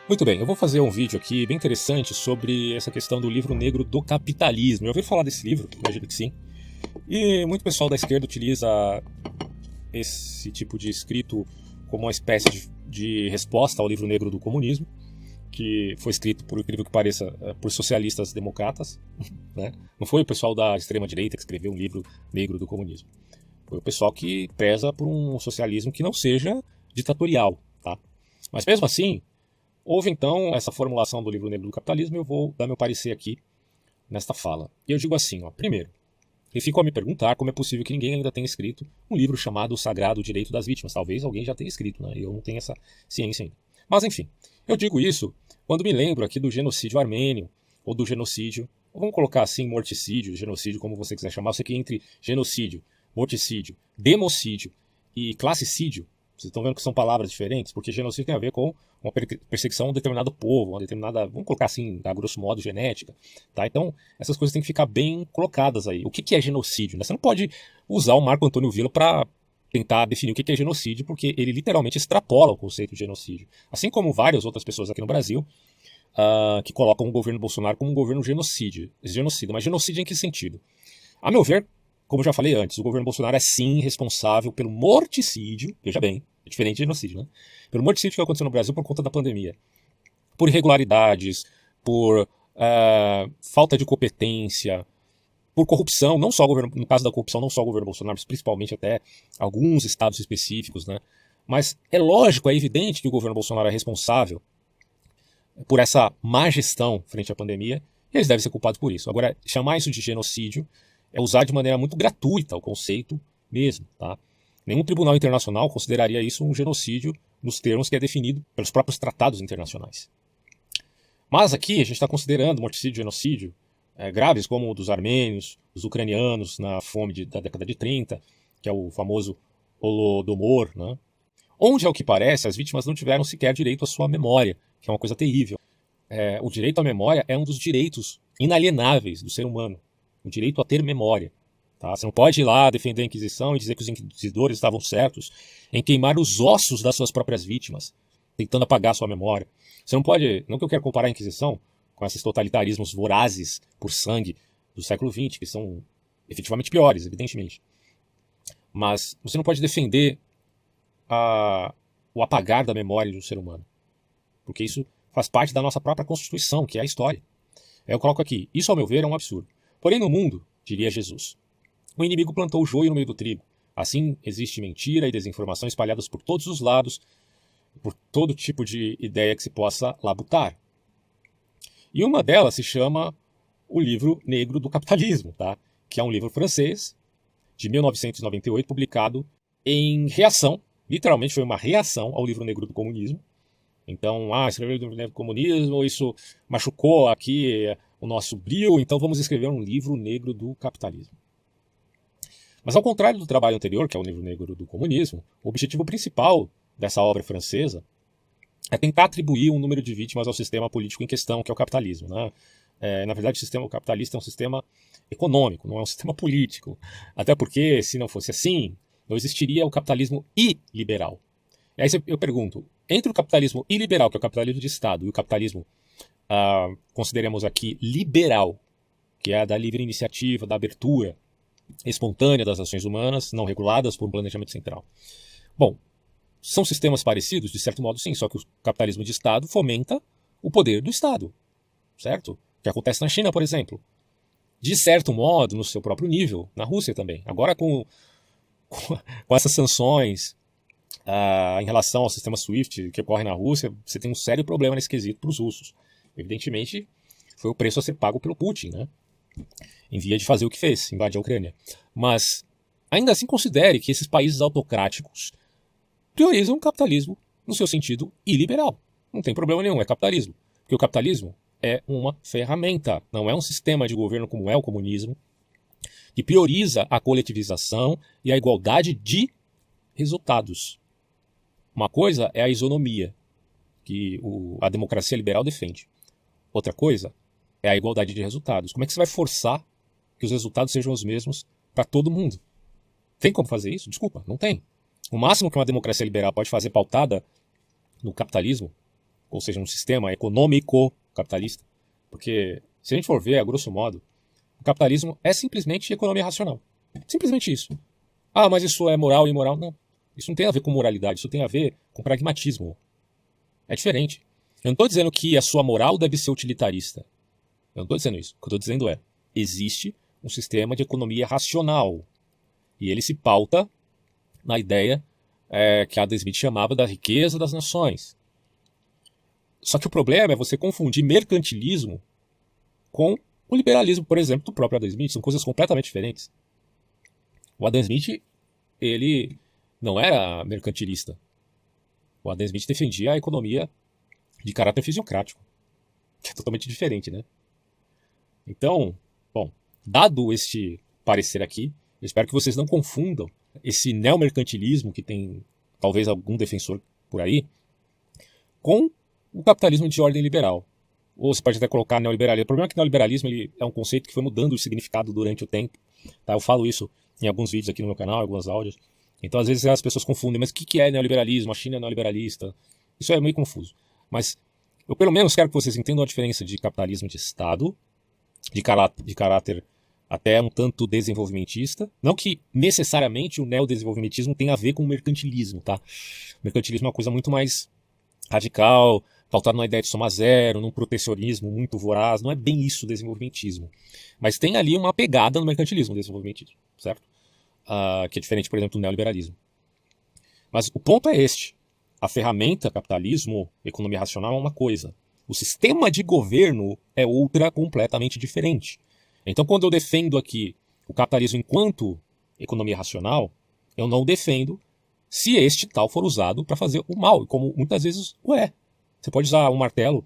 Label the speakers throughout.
Speaker 1: Muito bem, eu vou fazer um vídeo aqui bem interessante sobre essa questão do livro negro do capitalismo. Eu ouvi falar desse livro, imagino que sim. E muito pessoal da esquerda utiliza esse tipo de escrito como uma espécie de resposta ao livro negro do comunismo, que foi escrito, por incrível que pareça, por socialistas democratas, né? Não foi o pessoal da extrema-direita que escreveu um livro negro do comunismo. Foi o pessoal que preza por um socialismo que não seja ditatorial, tá? Mas mesmo assim, houve então essa formulação do livro negro do capitalismo e eu vou dar meu parecer aqui nesta fala. E eu digo assim, ó, primeiro, e fico a me perguntar como é possível que ninguém ainda tenha escrito um livro chamado O Sagrado Direito das Vítimas. Talvez alguém já tenha escrito, né? Eu não tenho essa ciência ainda. Mas enfim, eu digo isso quando me lembro aqui do genocídio armênio, ou do genocídio, ou vamos colocar assim, morticídio, genocídio, como você quiser chamar. Eu sei que entre genocídio, morticídio, democídio e classicídio, vocês estão vendo que são palavras diferentes, porque genocídio tem a ver com uma perseguição a um determinado povo, uma determinada, vamos colocar assim, a grosso modo, genética. Tá? Então, essas coisas têm que ficar bem colocadas aí. O que é genocídio? Né? Você não pode usar o Marco Antônio Villa para tentar definir o que é genocídio, porque ele literalmente extrapola o conceito de genocídio. Assim como várias outras pessoas aqui no Brasil, que colocam o governo Bolsonaro como um governo genocida. Mas genocídio em que sentido? A meu ver, como eu já falei antes, o governo Bolsonaro é sim responsável pelo morticídio, veja bem, é diferente de genocídio, né? Pelo morticídio que aconteceu no Brasil por conta da pandemia. Por irregularidades, por falta de competência, por corrupção, não só o governo, no caso da corrupção, não só o governo Bolsonaro, mas principalmente até alguns estados específicos, né? Mas é lógico, é evidente que o governo Bolsonaro é responsável por essa má gestão frente à pandemia, e eles devem ser culpados por isso. Agora, chamar isso de genocídio é usar de maneira muito gratuita o conceito mesmo, tá? Nenhum tribunal internacional consideraria isso um genocídio nos termos que é definido pelos próprios tratados internacionais. Mas aqui a gente está considerando morticídio e genocídio graves como o dos armênios, dos ucranianos na fome da década de 30, que é o famoso Holodomor, né? Onde, ao que parece, as vítimas não tiveram sequer direito à sua memória, que é uma coisa terrível. O direito à memória é um dos direitos inalienáveis do ser humano. O direito a ter memória. Tá? Você não pode ir lá defender a Inquisição e dizer que os inquisidores estavam certos em queimar os ossos das suas próprias vítimas, tentando apagar a sua memória. Você não pode, não que eu quero comparar a Inquisição com esses totalitarismos vorazes por sangue do século XX, que são efetivamente piores, evidentemente. Mas você não pode defender o apagar da memória de um ser humano, porque isso faz parte da nossa própria Constituição, que é a história. Eu coloco aqui, isso ao meu ver é um absurdo. Porém no mundo, diria Jesus, o inimigo plantou o joio no meio do trigo. Assim existe mentira e desinformação espalhadas por todos os lados, por todo tipo de ideia que se possa labutar. E uma delas se chama O Livro Negro do Capitalismo, tá? Que é um livro francês, de 1998, publicado em reação, literalmente foi uma reação ao Livro Negro do Comunismo. Então, escrever o Livro Negro do Comunismo, isso machucou aqui o nosso brio, então vamos escrever um Livro Negro do Capitalismo. Mas ao contrário do trabalho anterior, que é o Livro Negro do Comunismo, o objetivo principal dessa obra francesa é tentar atribuir um número de vítimas ao sistema político em questão, que é o capitalismo, né? Na verdade, o sistema capitalista é um sistema econômico, não é um sistema político. Até porque, se não fosse assim, não existiria o capitalismo iliberal. E aí eu pergunto, entre o capitalismo iliberal, que é o capitalismo de Estado, e o capitalismo, consideremos aqui, liberal, que é a da livre iniciativa, da abertura espontânea das ações humanas, não reguladas por um planejamento central. Bom, são sistemas parecidos? De certo modo, sim, só que o capitalismo de Estado fomenta o poder do Estado, certo? O que acontece na China, por exemplo. De certo modo, no seu próprio nível, na Rússia também. Agora com essas sanções em relação ao sistema SWIFT que ocorre na Rússia, você tem um sério problema nesse quesito para os russos. Evidentemente, foi o preço a ser pago pelo Putin, né? Em via de fazer o que fez, invadir a Ucrânia. Mas, ainda assim, considere que esses países autocráticos priorizam o capitalismo no seu sentido iliberal. Não tem problema nenhum, é capitalismo. Porque o capitalismo é uma ferramenta, não é um sistema de governo como é o comunismo, que prioriza a coletivização e a igualdade de resultados. Uma coisa é a isonomia, que a democracia liberal defende. Outra coisa é a igualdade de resultados. Como é que você vai forçar que os resultados sejam os mesmos para todo mundo? Tem como fazer isso? Desculpa, não tem. O máximo que uma democracia liberal pode fazer pautada no capitalismo ou seja, um sistema econômico capitalista, porque se a gente for ver, a grosso modo, o capitalismo é simplesmente economia racional. Simplesmente isso. Ah, mas isso é moral e imoral? Não. Isso não tem a ver com moralidade, isso tem a ver com pragmatismo. É diferente. Eu não estou dizendo que a sua moral deve ser utilitarista. Eu não estou dizendo isso. O que eu estou dizendo é, existe um sistema de economia racional. E ele se pauta na ideia que Adam Smith chamava da riqueza das nações. Só que o problema é você confundir mercantilismo com o liberalismo, por exemplo, do próprio Adam Smith. São coisas completamente diferentes. O Adam Smith, ele não era mercantilista. O Adam Smith defendia a economia de caráter fisiocrático, que é totalmente diferente, né? Então, bom, dado este parecer aqui, eu espero que vocês não confundam esse neomercantilismo que tem talvez algum defensor por aí com o capitalismo de ordem liberal. Ou você pode até colocar neoliberalismo. O problema é que neoliberalismo ele é um conceito que foi mudando de significado durante o tempo. Tá? Eu falo isso em alguns vídeos aqui no meu canal, em alguns áudios. Então, às vezes, as pessoas confundem. Mas o que é neoliberalismo? A China é neoliberalista? Isso é meio confuso. Mas eu, pelo menos, quero que vocês entendam a diferença de capitalismo de Estado, de caráter até um tanto desenvolvimentista. Não que necessariamente o neodesenvolvimentismo tenha a ver com o mercantilismo. Tá? O mercantilismo é uma coisa muito mais radical, pautado numa ideia de soma zero, num protecionismo muito voraz. Não é bem isso o desenvolvimentismo. Mas tem ali uma pegada no mercantilismo, o desenvolvimentismo, certo? Que é diferente, por exemplo, do neoliberalismo. Mas o ponto é este. A ferramenta capitalismo, economia racional é uma coisa. O sistema de governo é outra completamente diferente. Então, quando eu defendo aqui o capitalismo enquanto economia racional, eu não defendo se este tal for usado para fazer o mal, como muitas vezes o é. Você pode usar um martelo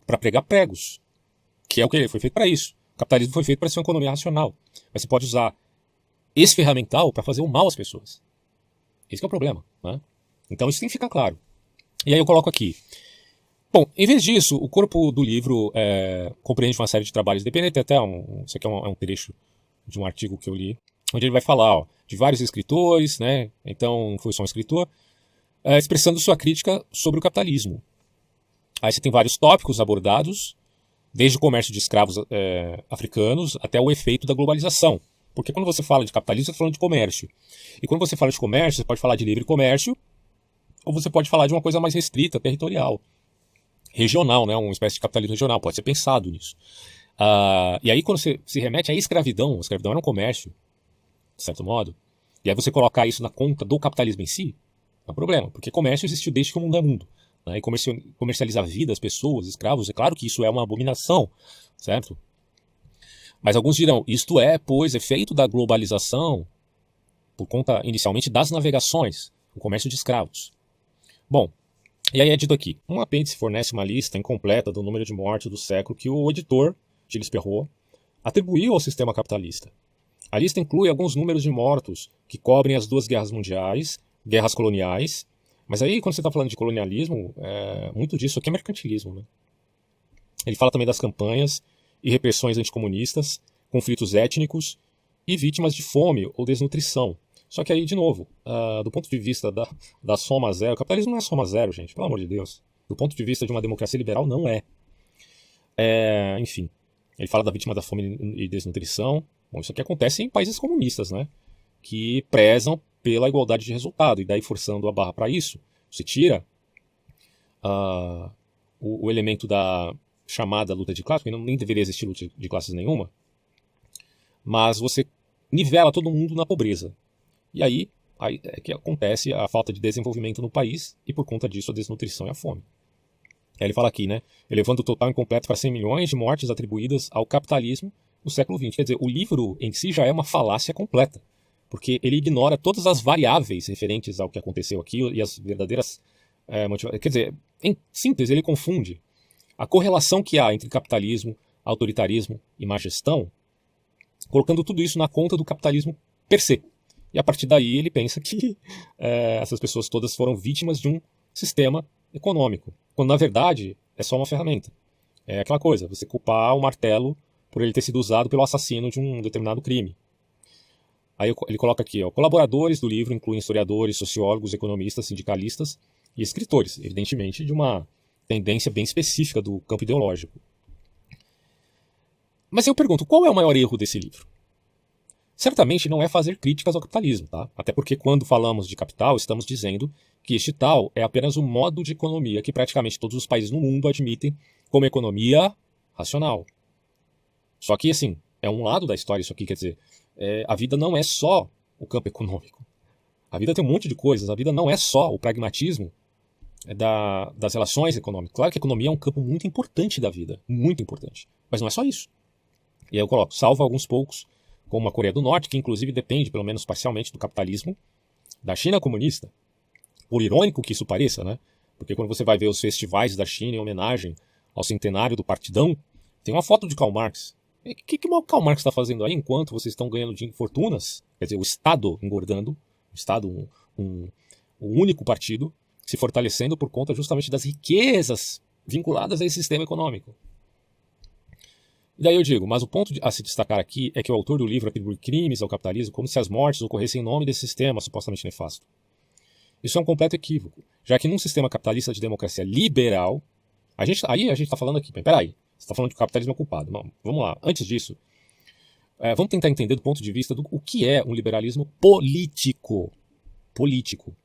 Speaker 1: para pregar pregos, que é o que ele foi feito para isso. O capitalismo foi feito para ser uma economia racional. Mas você pode usar esse ferramental para fazer o mal às pessoas. Esse é o problema, né? Então isso tem que ficar claro. E aí eu coloco aqui. Bom, em vez disso, o corpo do livro compreende uma série de trabalhos independentes. Até isso aqui é um trecho de um artigo que eu li, onde ele vai falar de vários escritores, né? Então foi só um escritor, expressando sua crítica sobre o capitalismo. Aí você tem vários tópicos abordados, desde o comércio de escravos africanos até o efeito da globalização. Porque quando você fala de capitalismo, você está falando de comércio. E quando você fala de comércio, você pode falar de livre comércio, ou você pode falar de uma coisa mais restrita, territorial, regional, né? Uma espécie de capitalismo regional. Pode ser pensado nisso. E aí, quando você se remete à escravidão, a escravidão era um comércio, de certo modo, e aí você colocar isso na conta do capitalismo em si, é um problema, porque comércio existiu desde que o mundo é mundo. Né? E comercializar vidas, pessoas, escravos, é claro que isso é uma abominação, certo? Mas alguns dirão, isto é, pois, efeito da globalização, por conta, inicialmente, das navegações, o comércio de escravos. Bom, e aí é dito aqui, um apêndice fornece uma lista incompleta do número de mortes do século que o editor, Gilles Perrault, atribuiu ao sistema capitalista. A lista inclui alguns números de mortos que cobrem as 2 guerras mundiais, guerras coloniais, mas aí, quando você está falando de colonialismo, muito disso aqui é mercantilismo, né? Ele fala também das campanhas e repressões anticomunistas, conflitos étnicos e vítimas de fome ou desnutrição. Só que aí, de novo, do ponto de vista da soma zero, o capitalismo não é soma zero, gente, pelo amor de Deus. Do ponto de vista de uma democracia liberal, não é. Enfim, ele fala da vítima da fome e desnutrição. Bom, isso aqui acontece em países comunistas, né? Que prezam pela igualdade de resultado, e daí forçando a barra para isso, você tira o elemento da chamada luta de classes, porque nem deveria existir luta de classes nenhuma, mas você nivela todo mundo na pobreza. E aí é que acontece a falta de desenvolvimento no país, e por conta disso a desnutrição e a fome. Aí ele fala aqui, né, elevando o total incompleto para 100 milhões de mortes atribuídas ao capitalismo no século XX. Quer dizer, o livro em si já é uma falácia completa, porque ele ignora todas as variáveis referentes ao que aconteceu aqui e as verdadeiras motivações. Quer dizer, em síntese, ele confunde a correlação que há entre capitalismo, autoritarismo e má gestão, colocando tudo isso na conta do capitalismo per se. E a partir daí ele pensa que essas pessoas todas foram vítimas de um sistema econômico, quando na verdade é só uma ferramenta. É aquela coisa, você culpar o martelo por ele ter sido usado pelo assassino de um determinado crime. Aí ele coloca aqui, colaboradores do livro incluem historiadores, sociólogos, economistas, sindicalistas e escritores, evidentemente de uma tendência bem específica do campo ideológico. Mas eu pergunto, qual é o maior erro desse livro? Certamente não é fazer críticas ao capitalismo, tá? Até porque quando falamos de capital, estamos dizendo que este tal é apenas um modo de economia que praticamente todos os países no mundo admitem como economia racional. Só que, assim, é um lado da história isso aqui, quer dizer, a vida não é só o campo econômico. A vida tem um monte de coisas, a vida não é só o pragmatismo das relações econômicas. Claro que a economia é um campo muito importante da vida, muito importante, mas não é só isso. E aí eu coloco, salvo alguns poucos, como a Coreia do Norte, que inclusive depende, pelo menos parcialmente, do capitalismo, da China comunista. Por irônico que isso pareça, né? Porque quando você vai ver os festivais da China em homenagem ao centenário do Partidão, tem uma foto de Karl Marx. O que o Karl Marx está fazendo aí enquanto vocês estão ganhando fortunas? Quer dizer, o Estado engordando, o Estado, o único partido, se fortalecendo por conta justamente das riquezas vinculadas a esse sistema econômico. E daí eu digo, mas o ponto a se destacar aqui é que o autor do livro atribui crimes ao capitalismo como se as mortes ocorressem em nome desse sistema supostamente nefasto. Isso é um completo equívoco, já que num sistema capitalista de democracia liberal, a gente está falando aqui, peraí, você está falando que o capitalismo é culpado. Não, vamos lá, antes disso, vamos tentar entender do ponto de vista do o que é um liberalismo político. Político.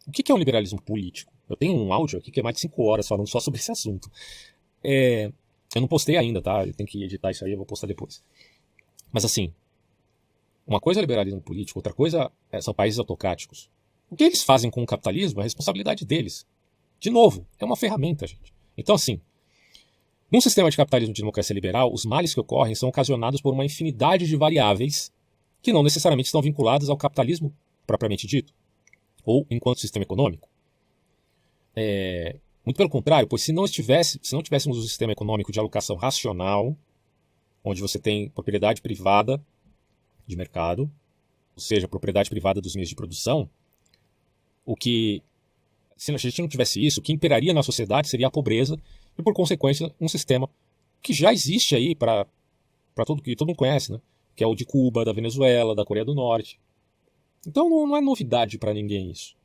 Speaker 1: O que é um liberalismo político? Eu tenho um áudio aqui que é mais de 5 horas falando só sobre esse assunto. Eu não postei ainda, tá? Eu tenho que editar isso aí, eu vou postar depois. Mas assim, uma coisa é liberalismo político, outra coisa são países autocráticos. O que eles fazem com o capitalismo é a responsabilidade deles. De novo, é uma ferramenta, gente. Então assim, num sistema de capitalismo de democracia liberal, os males que ocorrem são ocasionados por uma infinidade de variáveis que não necessariamente estão vinculadas ao capitalismo propriamente dito, ou enquanto sistema econômico. Muito pelo contrário, pois se não tivéssemos um sistema econômico de alocação racional, onde você tem propriedade privada de mercado, ou seja, propriedade privada dos meios de produção, se a gente não tivesse isso, o que imperaria na sociedade seria a pobreza e, por consequência, um sistema que já existe aí para todo mundo conhece, né? Que é o de Cuba, da Venezuela, da Coreia do Norte. Então não é novidade para ninguém isso.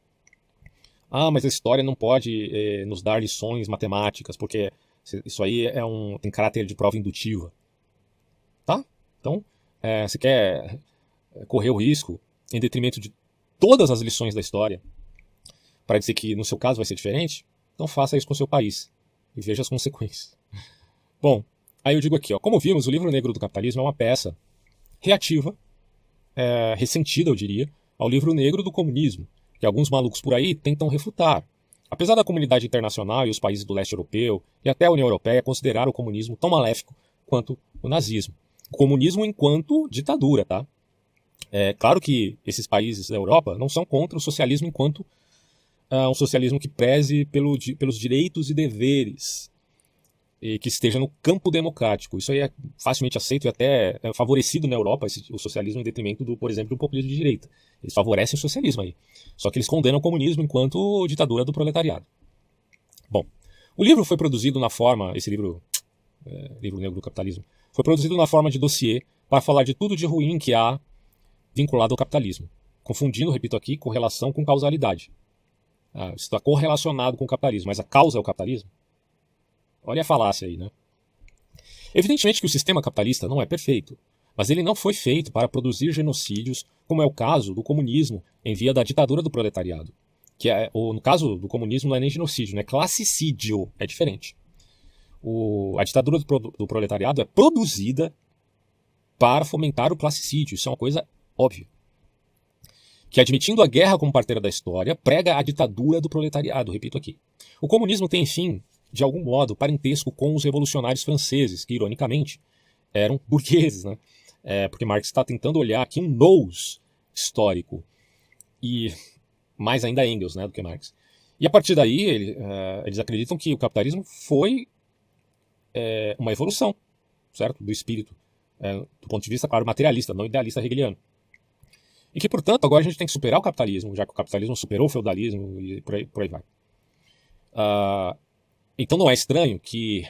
Speaker 1: Mas a história não pode nos dar lições matemáticas, porque isso aí tem caráter de prova indutiva. Tá? Então, você quer correr o risco, em detrimento de todas as lições da história, para dizer que no seu caso vai ser diferente? Então faça isso com o seu país e veja as consequências. Bom, aí eu digo aqui, como vimos, o Livro Negro do Capitalismo é uma peça reativa, ressentida, eu diria, ao Livro Negro do Comunismo, que alguns malucos por aí tentam refutar. Apesar da comunidade internacional e os países do leste europeu e até a União Europeia considerar o comunismo tão maléfico quanto o nazismo. O comunismo enquanto ditadura, tá? É claro que esses países da Europa não são contra o socialismo enquanto um socialismo que preze pelos direitos e deveres e que esteja no campo democrático. Isso aí é facilmente aceito e até favorecido na Europa, o socialismo em detrimento, por exemplo, do populismo de direita. Eles favorecem o socialismo aí. Só que eles condenam o comunismo enquanto ditadura do proletariado. Bom, o livro foi produzido na forma, esse livro, Livro Negro do Capitalismo, foi produzido na forma de dossiê para falar de tudo de ruim que há vinculado ao capitalismo, confundindo, repito aqui, correlação com causalidade. Está correlacionado com o capitalismo, mas a causa é o capitalismo? Olha a falácia aí, né? Evidentemente que o sistema capitalista não é perfeito, mas ele não foi feito para produzir genocídios, como é o caso do comunismo em via da ditadura do proletariado. No caso do comunismo não é nem genocídio, é classicídio, é diferente. A ditadura do proletariado é produzida para fomentar o classicídio, isso é uma coisa óbvia. Que, admitindo a guerra como parteira da história, prega a ditadura do proletariado, repito aqui. O comunismo tem, enfim, de algum modo, parentesco com os revolucionários franceses, que, ironicamente, eram burgueses, né? Porque Marx está tentando olhar aqui um nous histórico, e mais ainda Engels, né, do que Marx. E a partir daí, eles acreditam que o capitalismo foi uma evolução, certo? Do espírito, do ponto de vista, claro, materialista, não idealista hegeliano. E que, portanto, agora a gente tem que superar o capitalismo, já que o capitalismo superou o feudalismo e por aí vai. Então não é estranho que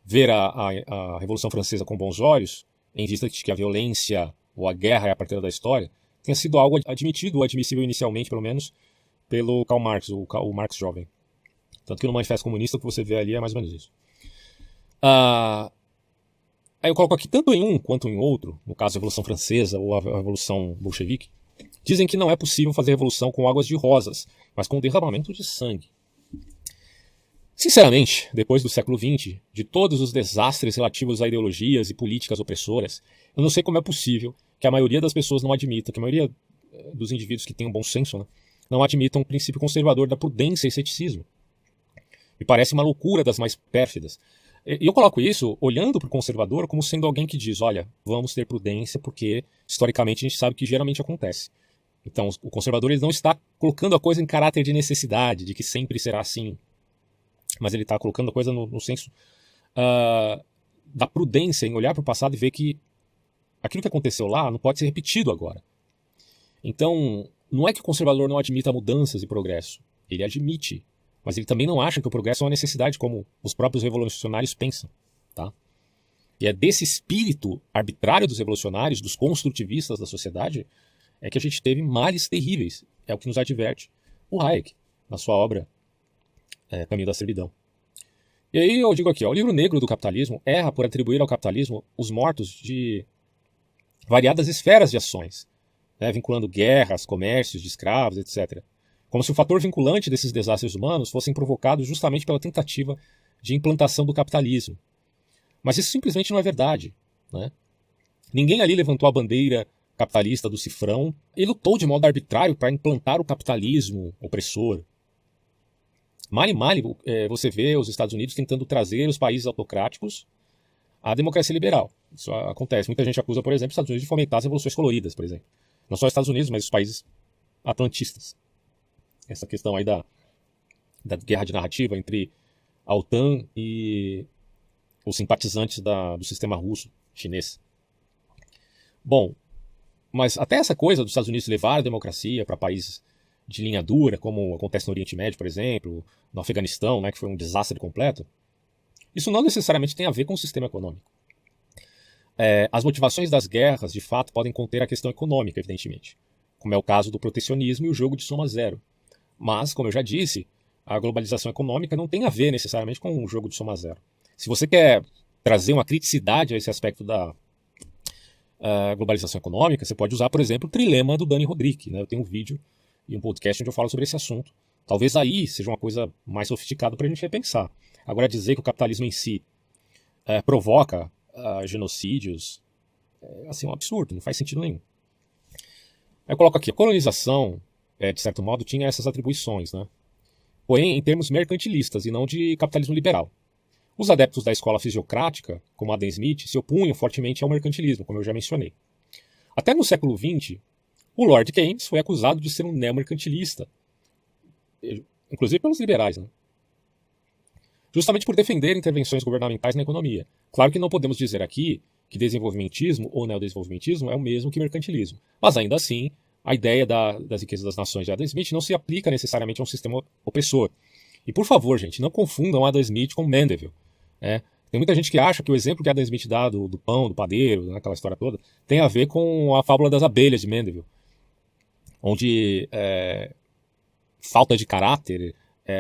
Speaker 1: ver a Revolução Francesa com bons olhos, em vista de que a violência ou a guerra é a parteira da história, tenha sido algo admitido, ou admissível inicialmente, pelo menos, pelo Karl Marx, o Marx jovem. Tanto que no Manifesto Comunista o que você vê ali é mais ou menos isso. Aí eu coloco aqui, tanto em um quanto em outro, no caso a Revolução Francesa ou a Revolução Bolchevique, dizem que não é possível fazer revolução com águas de rosas, mas com derramamento de sangue. Sinceramente, depois do século XX, de todos os desastres relativos a ideologias e políticas opressoras, eu não sei como é possível que a maioria das pessoas não admita, que a maioria dos indivíduos que têm um bom senso, né, não admitam o princípio conservador da prudência e ceticismo. Me parece uma loucura das mais pérfidas. E eu coloco isso olhando para o conservador como sendo alguém que diz, olha, vamos ter prudência porque historicamente a gente sabe que geralmente acontece. Então o conservador ele não está colocando a coisa em caráter de necessidade, de que sempre será assim. Mas ele está colocando a coisa no senso da prudência, em olhar para o passado e ver que aquilo que aconteceu lá não pode ser repetido agora. Então, não é que o conservador não admita mudanças e progresso. Ele admite, mas ele também não acha que o progresso é uma necessidade, como os próprios revolucionários pensam. Tá? E é desse espírito arbitrário dos revolucionários, dos construtivistas da sociedade, é que a gente teve males terríveis. É o que nos adverte o Hayek, na sua obra Caminho da Servidão. E aí eu digo aqui, o livro negro do capitalismo erra por atribuir ao capitalismo os mortos de variadas esferas de ações, né, vinculando guerras, comércios de escravos, etc. Como se o fator vinculante desses desastres humanos fossem provocados justamente pela tentativa de implantação do capitalismo. Mas isso simplesmente não é verdade. Né? Ninguém ali levantou a bandeira capitalista do cifrão e lutou de modo arbitrário para implantar o capitalismo opressor. Male você vê os Estados Unidos tentando trazer os países autocráticos à democracia liberal. Isso acontece. Muita gente acusa, por exemplo, os Estados Unidos de fomentar as revoluções coloridas, por exemplo. Não só os Estados Unidos, mas os países atlantistas. Essa questão aí da guerra de narrativa entre a OTAN e os simpatizantes do sistema russo, chinês. Bom, mas até essa coisa dos Estados Unidos levar a democracia para países de linha dura, como acontece no Oriente Médio, por exemplo, no Afeganistão, né, que foi um desastre completo, isso não necessariamente tem a ver com o sistema econômico. As motivações das guerras, de fato, podem conter a questão econômica, evidentemente, como é o caso do protecionismo e o jogo de soma zero. Mas, como eu já disse, a globalização econômica não tem a ver necessariamente com o jogo de soma zero. Se você quer trazer uma criticidade a esse aspecto da globalização econômica, você pode usar, por exemplo, o trilema do Dani Rodrik. Né? Eu tenho um vídeo e um podcast onde eu falo sobre esse assunto. Talvez aí seja uma coisa mais sofisticada para a gente repensar. Agora, dizer que o capitalismo em si provoca genocídios é assim, um absurdo, não faz sentido nenhum. Aí eu coloco aqui, a colonização, de certo modo, tinha essas atribuições, né? Porém, em termos mercantilistas e não de capitalismo liberal. Os adeptos da escola fisiocrática, como Adam Smith, se opunham fortemente ao mercantilismo, como eu já mencionei. Até no século XX, o Lord Keynes foi acusado de ser um neomercantilista, inclusive pelos liberais, né? Justamente por defender intervenções governamentais na economia. Claro que não podemos dizer aqui que desenvolvimentismo ou neodesenvolvimentismo é o mesmo que mercantilismo, mas ainda assim, a ideia das riquezas das nações de Adam Smith não se aplica necessariamente a um sistema opressor. E por favor, gente, não confundam Adam Smith com Mandeville. Tem muita gente que acha que o exemplo que Adam Smith dá do pão, do padeiro, né, aquela história toda, tem a ver com a fábula das abelhas de Mandeville, onde falta de caráter,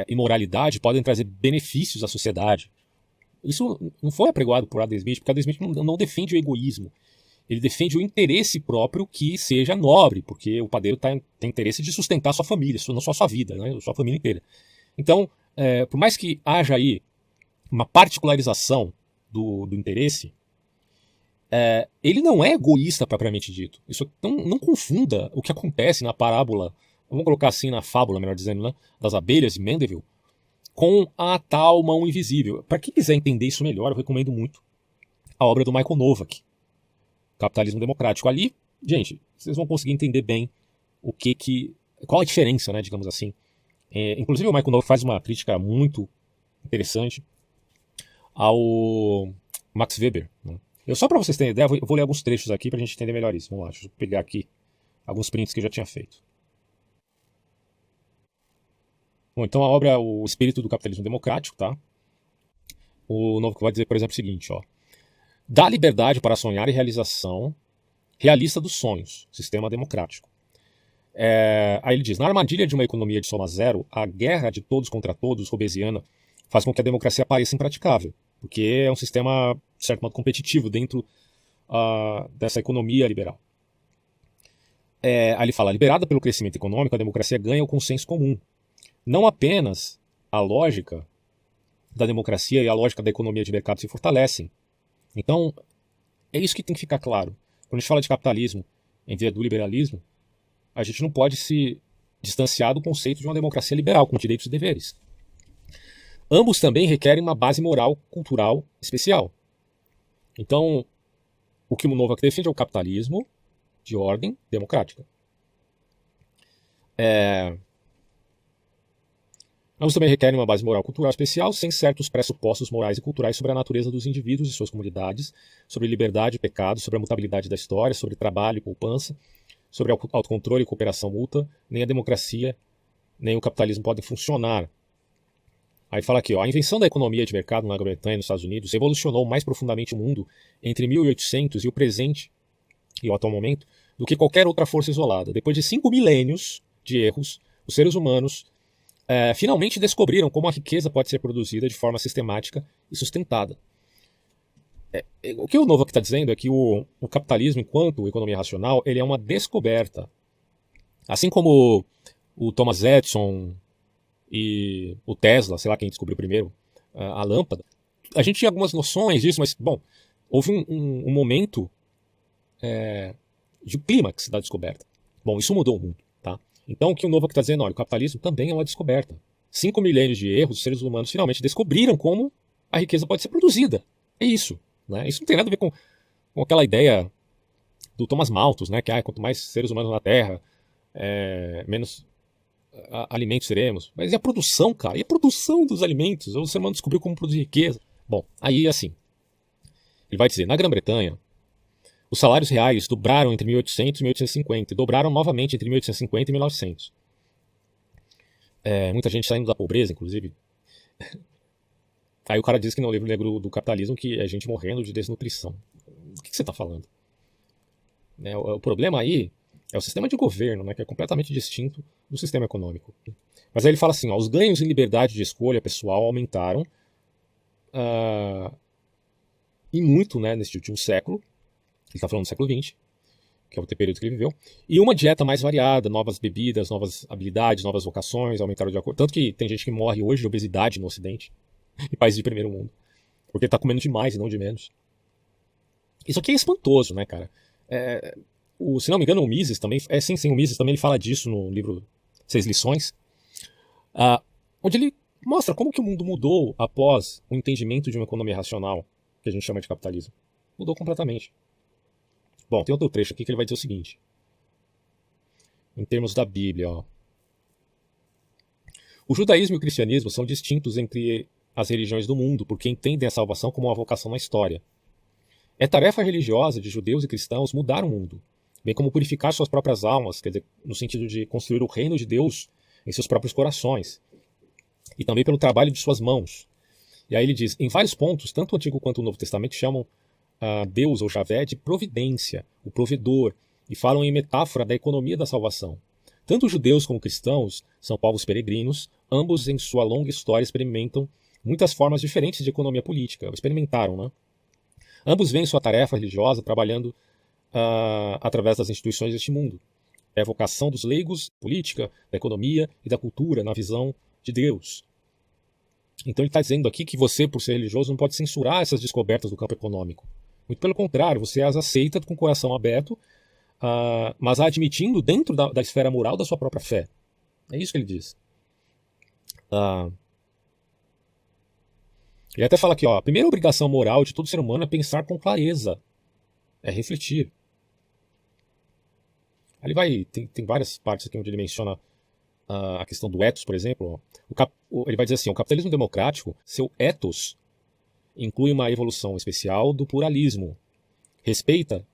Speaker 1: imoralidade podem trazer benefícios à sociedade. Isso não foi apregoado por Adam Smith, porque Adam Smith não defende o egoísmo. Ele defende o interesse próprio que seja nobre, porque o padeiro tem interesse de sustentar a sua família, não só a sua vida, né, a sua família inteira. Então, por mais que haja aí uma particularização do interesse, ele não é egoísta propriamente dito. Isso não confunda o que acontece na parábola, vamos colocar assim na fábula, melhor dizendo, né, das abelhas de Mandeville, com a tal mão invisível. Para quem quiser entender isso melhor, eu recomendo muito a obra do Michael Novak, Capitalismo Democrático. Ali, gente, vocês vão conseguir entender bem qual a diferença, né, digamos assim. Inclusive o Michael Novak faz uma crítica muito interessante ao Max Weber. Né? Só para vocês terem ideia, eu vou ler alguns trechos aqui para a gente entender melhor isso. Vamos lá, deixa eu pegar aqui alguns prints que eu já tinha feito. Bom, então a obra é O Espírito do Capitalismo Democrático, tá? O Novak vai dizer, por exemplo, o seguinte, ó. Dá liberdade para sonhar e realização realista dos sonhos, sistema democrático. Aí ele diz, na armadilha de uma economia de soma zero, a guerra de todos contra todos, hobbesiana, faz com que a democracia pareça impraticável, porque é um sistema, de certo modo, competitivo dentro dessa economia liberal. Aí ele fala, liberada pelo crescimento econômico, a democracia ganha o consenso comum. Não apenas a lógica da democracia e a lógica da economia de mercado se fortalecem. Então, é isso que tem que ficar claro. Quando a gente fala de capitalismo em vez do liberalismo, a gente não pode se distanciar do conceito de uma democracia liberal, com direitos e deveres. Ambos também requerem uma base moral, cultural especial. Então, o que o Novak defende é o capitalismo de ordem democrática. Ambos também requerem uma base moral cultural especial, sem certos pressupostos morais e culturais sobre a natureza dos indivíduos e suas comunidades, sobre liberdade e pecado, sobre a mutabilidade da história, sobre trabalho e poupança, sobre autocontrole e cooperação mútua. Nem a democracia, nem o capitalismo podem funcionar. Aí fala aqui, a invenção da economia de mercado na Grã-Bretanha e nos Estados Unidos revolucionou mais profundamente o mundo entre 1800 e o presente, e o atual momento, do que qualquer outra força isolada. Depois de 5 milênios de erros, os seres humanos finalmente descobriram como a riqueza pode ser produzida de forma sistemática e sustentada. O que o Novak está dizendo é que o capitalismo, enquanto economia racional, ele é uma descoberta. Assim como o Thomas Edison e o Tesla, sei lá quem descobriu primeiro a lâmpada, a gente tinha algumas noções disso, mas, bom, houve um momento de clímax da descoberta. Bom, isso mudou o mundo, tá? Então, o que o Novak está dizendo, olha, o capitalismo também é uma descoberta. 5 milênios de erros, os seres humanos finalmente descobriram como a riqueza pode ser produzida. É isso. Né? Isso não tem nada a ver com aquela ideia do Thomas Malthus, né? Que quanto mais seres humanos na Terra, menos alimentos teremos. Mas e a produção, cara? E a produção dos alimentos? O ser humano descobriu como produzir riqueza. Bom, aí assim, ele vai dizer, na Grã-Bretanha, os salários reais dobraram entre 1800 e 1850 e dobraram novamente entre 1850 e 1900. Muita gente saindo da pobreza, inclusive. Aí o cara diz que no livro negro do capitalismo que é gente morrendo de desnutrição. O que você está falando? O problema aí é o sistema de governo, né, que é completamente distinto do sistema econômico. Mas aí ele fala assim, os ganhos em liberdade de escolha pessoal aumentaram e muito, né, neste último século. Ele está falando do século XX, que é o período que ele viveu. E uma dieta mais variada, novas bebidas, novas habilidades, novas vocações aumentaram de acordo. Tanto que tem gente que morre hoje de obesidade no Ocidente, em países de primeiro mundo. Porque está comendo demais e não de menos. Isso aqui é espantoso, né, cara? Se não me engano, o Mises também... sim, o Mises também ele fala disso no livro 6 Lições, onde ele mostra como que o mundo mudou após o entendimento de uma economia racional, que a gente chama de capitalismo. Mudou completamente. Bom, tem outro trecho aqui que ele vai dizer o seguinte. Em termos da Bíblia, o judaísmo e o cristianismo são distintos entre as religiões do mundo, porque entendem a salvação como uma vocação na história. É tarefa religiosa de judeus e cristãos mudar o mundo, bem como purificar suas próprias almas, quer dizer, no sentido de construir o reino de Deus em seus próprios corações, e também pelo trabalho de suas mãos. E aí ele diz, em vários pontos, tanto o Antigo quanto o Novo Testamento chamam Deus ou Javé de providência, o provedor, e falam em metáfora da economia da salvação. Tanto judeus como cristãos são povos peregrinos, ambos em sua longa história experimentam muitas formas diferentes de economia política, experimentaram, né? Ambos veem sua tarefa religiosa trabalhando através das instituições deste mundo. É a vocação dos leigos, política, da economia e da cultura na visão de Deus. Então ele está dizendo aqui que você, por ser religioso, não pode censurar essas descobertas do campo econômico. Muito pelo contrário, você as aceita com o coração aberto, mas admitindo dentro da esfera moral da sua própria fé. É isso que ele diz. Ele até fala aqui, a primeira obrigação moral de todo ser humano é pensar com clareza, é refletir. Ele tem várias partes aqui onde ele menciona a questão do ethos, por exemplo. Ele vai dizer assim, o capitalismo democrático, seu ethos inclui uma evolução especial do pluralismo. Respeito,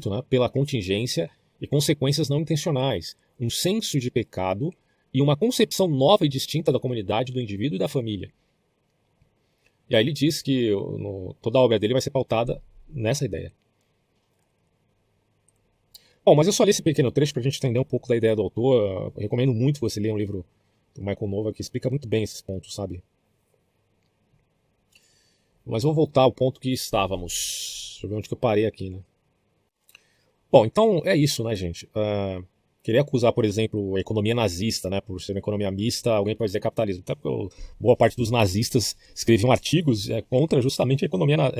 Speaker 1: né, pela contingência e consequências não intencionais, um senso de pecado e uma concepção nova e distinta da comunidade, do indivíduo e da família. E aí ele diz que toda a obra dele vai ser pautada nessa ideia. Bom, mas eu só li esse pequeno trecho para a gente entender um pouco da ideia do autor. Eu recomendo muito que você leia um livro do Michael Nova que explica muito bem esses pontos, sabe? Mas vou voltar ao ponto que estávamos. Deixa eu ver onde que eu parei aqui, né? Bom, então é isso, né, gente? Querer acusar, por exemplo, a economia nazista, né, por ser uma economia mista, alguém pode dizer capitalismo. Até porque boa parte dos nazistas escreviam artigos contra justamente a economia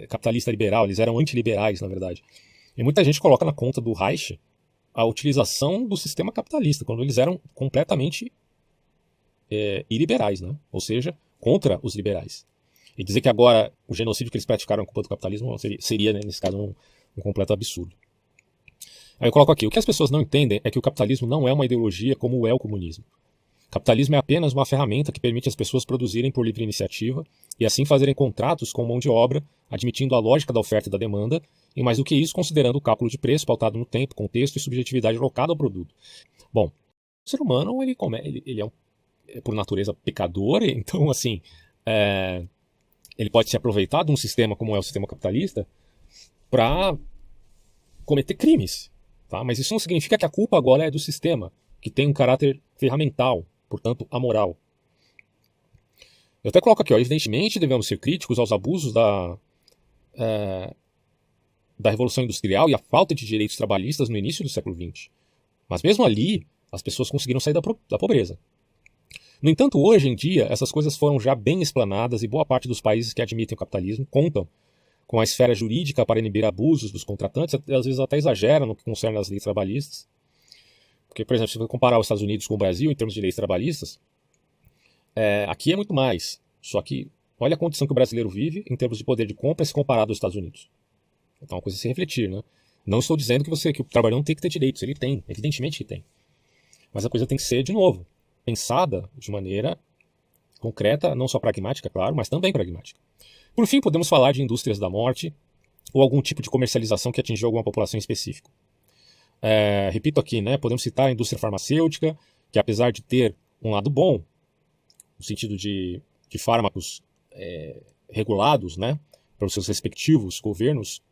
Speaker 1: capitalista liberal. Eles eram antiliberais, na verdade. E muita gente coloca na conta do Reich a utilização do sistema capitalista, quando eles eram completamente iliberais, né? Ou seja, contra os liberais. E dizer que agora o genocídio que eles praticaram com o capitalismo seria, né, nesse caso, um completo absurdo. Aí eu coloco aqui, o que as pessoas não entendem é que o capitalismo não é uma ideologia como é o comunismo. O capitalismo é apenas uma ferramenta que permite às pessoas produzirem por livre iniciativa e assim fazerem contratos com mão de obra, admitindo a lógica da oferta e da demanda, e mais do que isso, considerando o cálculo de preço pautado no tempo, contexto e subjetividade alocada ao produto. Bom, o ser humano ele é por natureza pecador, então assim, ele pode se aproveitar de um sistema como é o sistema capitalista para cometer crimes. Tá? Mas isso não significa que a culpa agora é do sistema, que tem um caráter ferramental, portanto amoral. Eu até coloco aqui, evidentemente devemos ser críticos aos abusos da Revolução Industrial e a falta de direitos trabalhistas no início do século XX. Mas mesmo ali, as pessoas conseguiram sair da pobreza. No entanto, hoje em dia, essas coisas foram já bem explanadas e boa parte dos países que admitem o capitalismo contam com a esfera jurídica para inibir abusos dos contratantes, às vezes até exageram no que concerne às leis trabalhistas. Porque, por exemplo, se você comparar os Estados Unidos com o Brasil em termos de leis trabalhistas, aqui é muito mais. Só que olha a condição que o brasileiro vive em termos de poder de compra se comparado aos Estados Unidos. Então é uma coisa a se refletir, né? Não estou dizendo que o trabalhador não tem que ter direitos, ele tem, evidentemente que tem. Mas a coisa tem que ser, de novo, pensada de maneira concreta, não só pragmática, claro, mas também pragmática. Por fim, podemos falar de indústrias da morte ou algum tipo de comercialização que atingiu alguma população específica. Repito aqui, né, podemos citar a indústria farmacêutica, que apesar de ter um lado bom, no sentido de fármacos regulados, né, para os seus respectivos governos,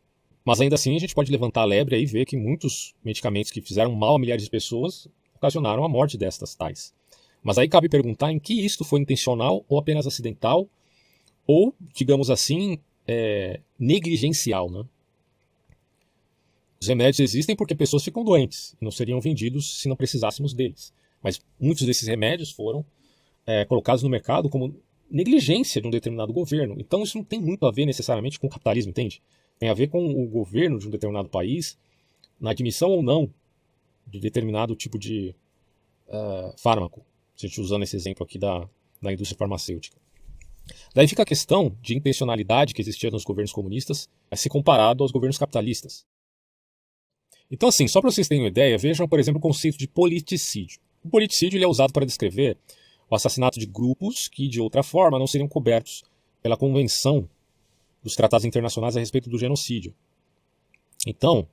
Speaker 1: mas ainda assim a gente pode levantar a lebre e ver que muitos medicamentos que fizeram mal a milhares de pessoas ocasionaram a morte destas tais. Mas aí cabe perguntar em que isto foi intencional ou apenas acidental, ou, digamos assim, negligencial, né? Os remédios existem porque pessoas ficam doentes e não seriam vendidos se não precisássemos deles. Mas muitos desses remédios foram colocados no mercado como negligência de um determinado governo. Então isso não tem muito a ver necessariamente com o capitalismo, entende? Tem a ver com o governo de um determinado país na admissão ou não de determinado tipo de fármaco. A gente usando esse exemplo aqui da indústria farmacêutica. Daí fica a questão de intencionalidade que existia nos governos comunistas a ser comparado aos governos capitalistas. Então, assim, só para vocês terem uma ideia, vejam, por exemplo, o conceito de politicídio. O politicídio ele é usado para descrever o assassinato de grupos que, de outra forma, não seriam cobertos pela Convenção dos Tratados Internacionais a respeito do genocídio. Então,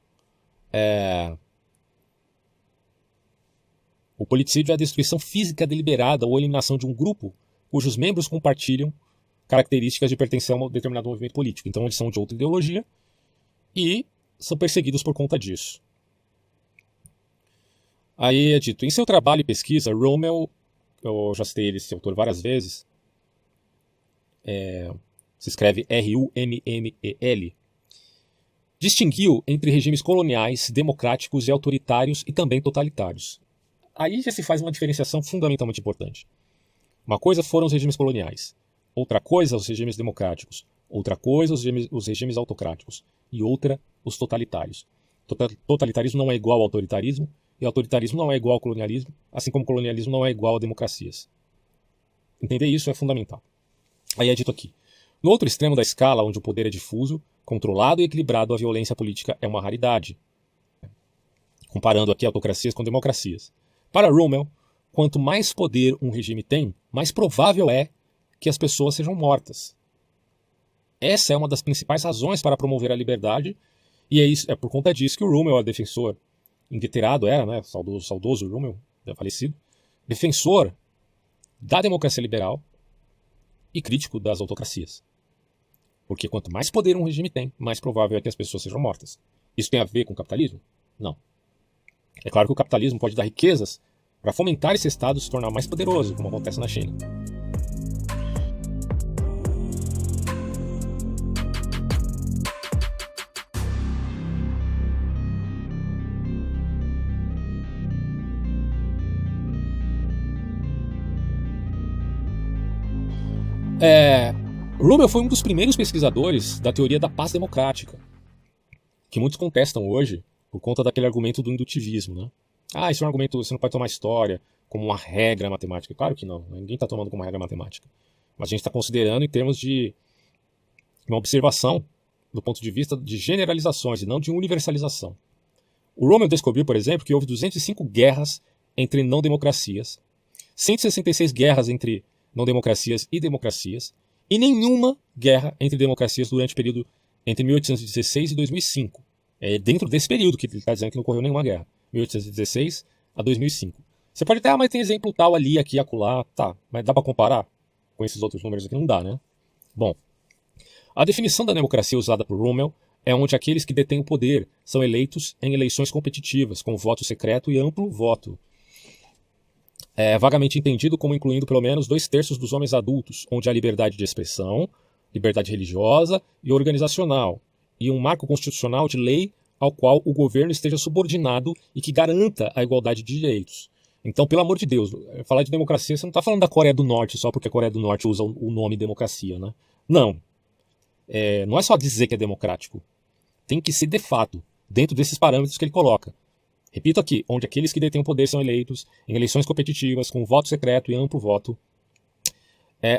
Speaker 1: o politicídio é a destruição física deliberada ou eliminação de um grupo cujos membros compartilham características de pertencer a um determinado movimento político. Então, eles são de outra ideologia e são perseguidos por conta disso. Aí é dito, em seu trabalho e pesquisa, Rummel, eu já citei esse autor várias vezes, se escreve Rummel, distinguiu entre regimes coloniais, democráticos e autoritários e também totalitários. Aí já se faz uma diferenciação fundamentalmente importante. Uma coisa foram os regimes coloniais, outra coisa os regimes democráticos, outra coisa os regimes autocráticos e outra os totalitários. Totalitarismo não é igual ao autoritarismo e autoritarismo não é igual ao colonialismo, assim como colonialismo não é igual a democracias. Entender isso é fundamental. Aí é dito aqui, no outro extremo da escala, onde o poder é difuso, controlado e equilibrado, a violência política é uma raridade. Comparando aqui autocracias com democracias. Para Rummel, quanto mais poder um regime tem, mais provável é que as pessoas sejam mortas. Essa é uma das principais razões para promover a liberdade, e é por conta disso que o Rummel é defensor, inveterado era, né, saudoso Rummel, falecido, defensor da democracia liberal e crítico das autocracias. Porque quanto mais poder um regime tem, mais provável é que as pessoas sejam mortas. Isso tem a ver com o capitalismo? Não. É claro que o capitalismo pode dar riquezas para fomentar esse Estado se tornar mais poderoso, como acontece na China. Rummel foi um dos primeiros pesquisadores da teoria da paz democrática, que muitos contestam hoje por conta daquele argumento do indutivismo, né? Ah, esse é um argumento, você não pode tomar história como uma regra matemática. Claro que não, ninguém está tomando como uma regra matemática. Mas a gente está considerando em termos de uma observação do ponto de vista de generalizações e não de universalização. O Rummel descobriu, por exemplo, que houve 205 guerras entre não-democracias, 166 guerras entre não-democracias e democracias, e nenhuma guerra entre democracias durante o período entre 1816 e 2005. É dentro desse período que ele está dizendo que não ocorreu nenhuma guerra. 1816 a 2005. Você pode até, mas tem exemplo tal ali, aqui, acolá, tá. Mas dá para comparar com esses outros números aqui? Não dá, né? Bom, a definição da democracia usada por Rummel é onde aqueles que detêm o poder são eleitos em eleições competitivas, com voto secreto e amplo voto. É vagamente entendido como incluindo pelo menos 2/3 dos homens adultos, onde há liberdade de expressão, liberdade religiosa e organizacional, e um marco constitucional de lei ao qual o governo esteja subordinado e que garanta a igualdade de direitos. Então, pelo amor de Deus, falar de democracia, você não está falando da Coreia do Norte só porque a Coreia do Norte usa o nome democracia, né? Não. Não é só dizer que é democrático. Tem que ser de fato, dentro desses parâmetros que ele coloca. Repito aqui, onde aqueles que detêm o poder são eleitos em eleições competitivas, com voto secreto e amplo voto,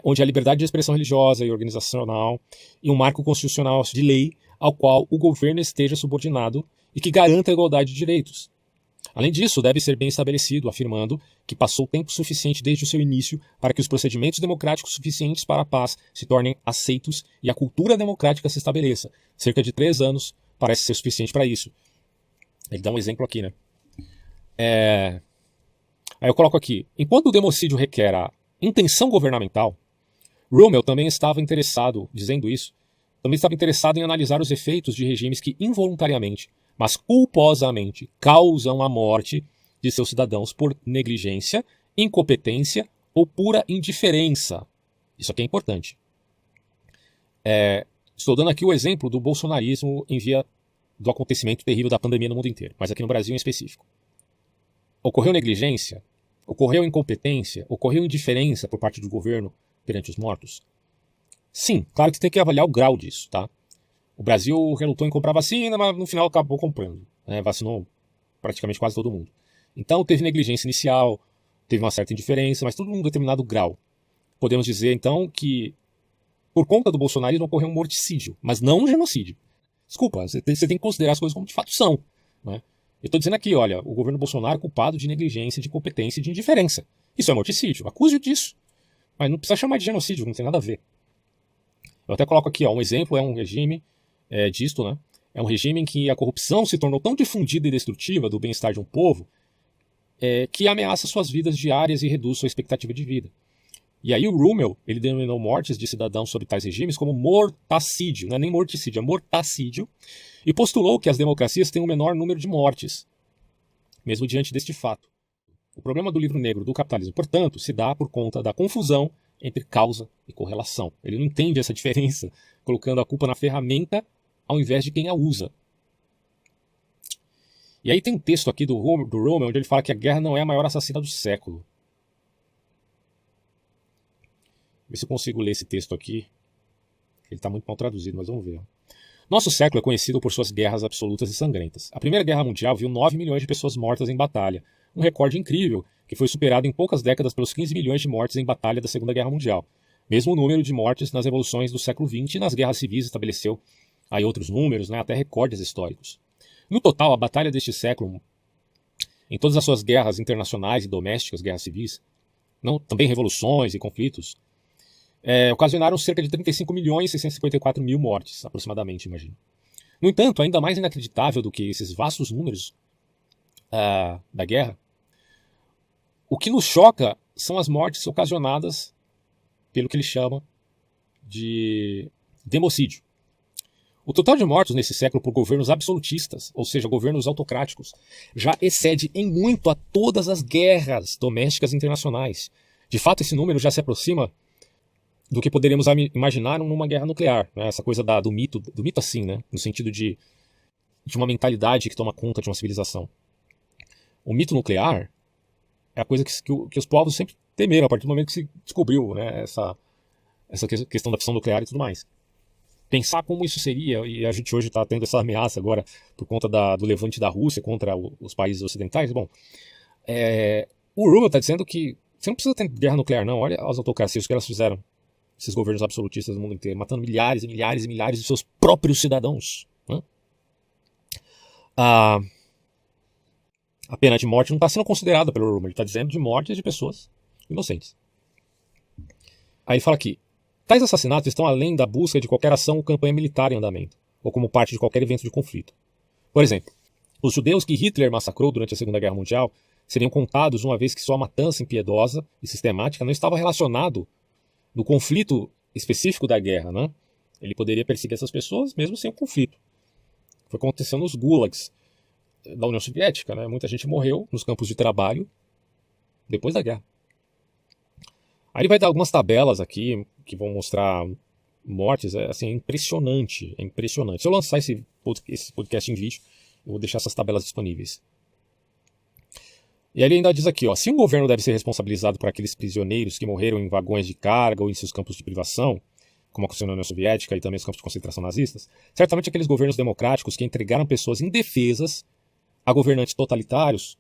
Speaker 1: onde há liberdade de expressão religiosa e organizacional, e um marco constitucional de lei ao qual o governo esteja subordinado e que garanta a igualdade de direitos. Além disso, deve ser bem estabelecido, afirmando que passou tempo suficiente desde o seu início para que os procedimentos democráticos suficientes para a paz se tornem aceitos e a cultura democrática se estabeleça. Cerca de 3 anos parece ser suficiente para isso. Ele dá um exemplo aqui, né? Aí eu coloco aqui, enquanto o democídio requer a intenção governamental, Rummel também estava interessado, dizendo isso, também estava interessado em analisar os efeitos de regimes que involuntariamente, mas culposamente, causam a morte de seus cidadãos por negligência, incompetência ou pura indiferença. Isso aqui é importante. Estou dando aqui o exemplo do bolsonarismo em via do acontecimento terrível da pandemia no mundo inteiro, mas aqui no Brasil em específico. Ocorreu negligência? Ocorreu incompetência? Ocorreu indiferença por parte do governo perante os mortos? Sim, claro que você tem que avaliar o grau disso, tá? O Brasil relutou em comprar vacina, mas no final acabou comprando. Vacinou praticamente quase todo mundo. Então teve negligência inicial, teve uma certa indiferença, mas tudo num determinado grau. Podemos dizer, então, que por conta do bolsonarismo ocorreu um morticídio, mas não um genocídio. Desculpa, você tem que considerar as coisas como de fato são. Né? Eu estou dizendo aqui, olha, o governo Bolsonaro é culpado de negligência, de incompetência e de indiferença. Isso é morticídio, acuse-o disso. Mas não precisa chamar de genocídio, não tem nada a ver. Eu até coloco aqui, um exemplo é um regime disto, né? É um regime em que a corrupção se tornou tão difundida e destrutiva do bem-estar de um povo que ameaça suas vidas diárias e reduz sua expectativa de vida. E aí o Rummel, ele denominou mortes de cidadãos sob tais regimes como mortacídio, não é nem morticídio, é mortacídio, e postulou que as democracias têm um menor número de mortes, mesmo diante deste fato. O problema do livro negro do capitalismo, portanto, se dá por conta da confusão entre causa e correlação. Ele não entende essa diferença, colocando a culpa na ferramenta ao invés de quem a usa. E aí tem um texto aqui do Rummel, onde ele fala que a guerra não é a maior assassina do século. Ver se eu consigo ler esse texto aqui. Ele está muito mal traduzido, mas vamos ver. Nosso século é conhecido por suas guerras absolutas e sangrentas. A Primeira Guerra Mundial viu 9 milhões de pessoas mortas em batalha, um recorde incrível que foi superado em poucas décadas pelos 15 milhões de mortes em batalha da Segunda Guerra Mundial. Mesmo o número de mortes nas revoluções do século XX e nas guerras civis estabeleceu aí outros números, né, até recordes históricos. No total, a batalha deste século, em todas as suas guerras internacionais e domésticas, guerras civis, também revoluções e conflitos, ocasionaram cerca de 35 milhões e 654 mil mortes, aproximadamente, imagino. No entanto, ainda mais inacreditável do que esses vastos números da guerra, o que nos choca são as mortes ocasionadas pelo que ele chama de democídio. O total de mortos nesse século por governos absolutistas, ou seja, governos autocráticos, já excede em muito a todas as guerras domésticas internacionais. De fato, esse número já se aproxima do que poderíamos imaginar numa guerra nuclear, né? Essa coisa do mito assim, né? No sentido de uma mentalidade que toma conta de uma civilização. O mito nuclear é a coisa que os povos sempre temeram a partir do momento que se descobriu, né, essa questão da fissão nuclear e tudo mais. Pensar como isso seria, e a gente hoje está tendo essa ameaça agora por conta do levante da Rússia contra os países ocidentais. Bom, o Rummel está dizendo que você não precisa ter guerra nuclear, não. Olha as autocracias que elas fizeram, esses governos absolutistas do mundo inteiro, matando milhares e milhares e milhares de seus próprios cidadãos. Né? A pena de morte não está sendo considerada pelo Rummel, ele está dizendo de mortes de pessoas inocentes. Aí ele fala aqui: tais assassinatos estão além da busca de qualquer ação ou campanha militar em andamento, ou como parte de qualquer evento de conflito. Por exemplo, os judeus que Hitler massacrou durante a Segunda Guerra Mundial seriam contados uma vez que sua matança impiedosa e sistemática não estava relacionado no conflito específico da guerra. Né? Ele poderia perseguir essas pessoas mesmo sem o conflito. Foi acontecendo nos gulags da União Soviética. Né? Muita gente morreu nos campos de trabalho depois da guerra. Aí ele vai dar algumas tabelas aqui que vão mostrar mortes. É impressionante, é impressionante. Se eu lançar esse podcast em vídeo, eu vou deixar essas tabelas disponíveis. E aí ele ainda diz aqui, ó, se um governo deve ser responsabilizado por aqueles prisioneiros que morreram em vagões de carga ou em seus campos de privação, como aconteceu na União Soviética e também os campos de concentração nazistas, certamente aqueles governos democráticos que entregaram pessoas indefesas a governantes totalitários,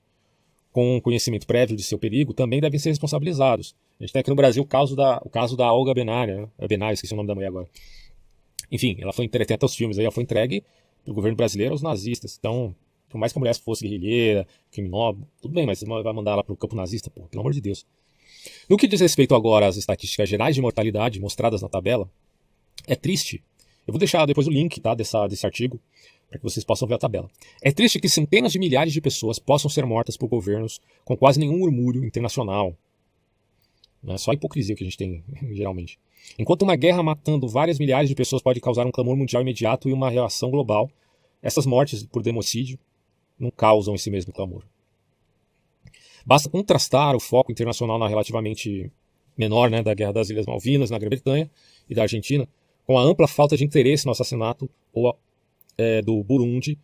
Speaker 1: com conhecimento prévio de seu perigo, também devem ser responsabilizados. A gente tem aqui no Brasil o caso da Olga Benária, né? Benária, esqueci o nome da mulher agora. Enfim, ela foi entregue, tem até os filmes aí, ela foi entregue pelo governo brasileiro aos nazistas. Então, por mais que a mulher fosse guerrilheira, criminosa, tudo bem, mas você vai mandar ela para o campo nazista, pô, pelo amor de Deus. No que diz respeito agora às estatísticas gerais de mortalidade mostradas na tabela, é triste. Eu vou deixar depois o link, tá, desse artigo, para que vocês possam ver a tabela. É triste que centenas de milhares de pessoas possam ser mortas por governos com quase nenhum murmúrio internacional. É só a hipocrisia que a gente tem, geralmente. Enquanto uma guerra matando várias milhares de pessoas pode causar um clamor mundial imediato e uma reação global, essas mortes por democídio não causam esse mesmo clamor. Basta contrastar o foco internacional na relativamente menor, né, da Guerra das Ilhas Malvinas, na Grã-Bretanha e da Argentina, com a ampla falta de interesse no assassinato do Burundi,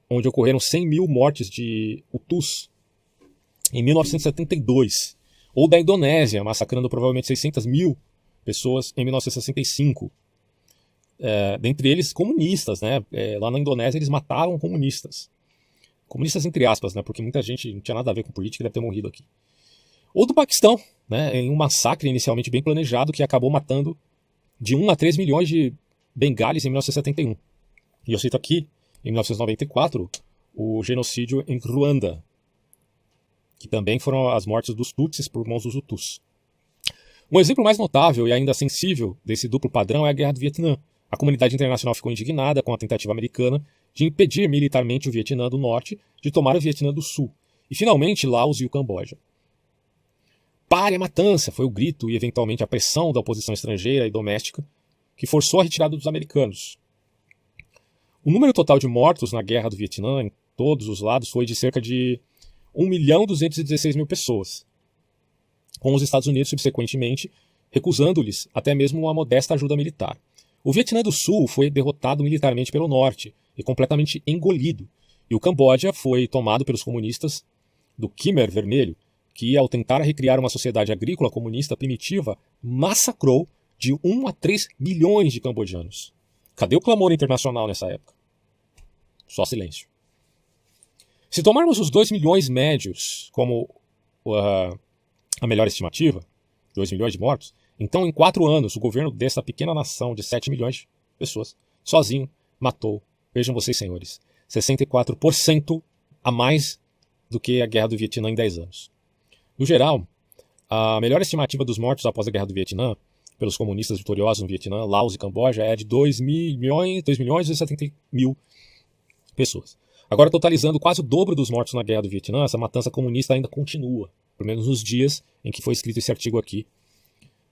Speaker 1: onde ocorreram 100 mil mortes de Hutus em 1972, ou da Indonésia, massacrando provavelmente 600 mil pessoas em 1965. Dentre eles comunistas, né? Lá na Indonésia eles matavam comunistas. Comunistas entre aspas, né? Porque muita gente não tinha nada a ver com política e deve ter morrido aqui. Ou do Paquistão, né? Em um massacre inicialmente bem planejado que acabou matando de 1 a 3 milhões de bengalis em 1971. E eu cito aqui, em 1994, o genocídio em Ruanda, que também foram as mortes dos Tutsis por mãos dos Hutus. Um exemplo mais notável e ainda sensível desse duplo padrão é a Guerra do Vietnã. A comunidade internacional ficou indignada com a tentativa americana de impedir militarmente o Vietnã do Norte de tomar o Vietnã do Sul, e finalmente Laos e o Camboja. Pare a matança! Foi o grito e eventualmente a pressão da oposição estrangeira e doméstica que forçou a retirada dos americanos. O número total de mortos na Guerra do Vietnã, em todos os lados, foi de cerca de 1.216.000 pessoas, com os Estados Unidos, subsequentemente, recusando-lhes até mesmo uma modesta ajuda militar. O Vietnã do Sul foi derrotado militarmente pelo Norte e completamente engolido, e o Camboja foi tomado pelos comunistas do Khmer Vermelho, que, ao tentar recriar uma sociedade agrícola comunista primitiva, massacrou de 1 a 3 milhões de cambodjanos. Cadê o clamor internacional nessa época? Só silêncio. Se tomarmos os 2 milhões médios como a melhor estimativa, 2 milhões de mortos, então em 4 anos o governo dessa pequena nação de 7 milhões de pessoas, sozinho, matou, vejam vocês senhores, 64% a mais do que a Guerra do Vietnã em 10 anos. No geral, a melhor estimativa dos mortos após a Guerra do Vietnã, pelos comunistas vitoriosos no Vietnã, Laos e Camboja, é de 2 milhões e 70 mil pessoas. Agora, totalizando quase o dobro dos mortos na Guerra do Vietnã, essa matança comunista ainda continua, pelo menos nos dias em que foi escrito esse artigo aqui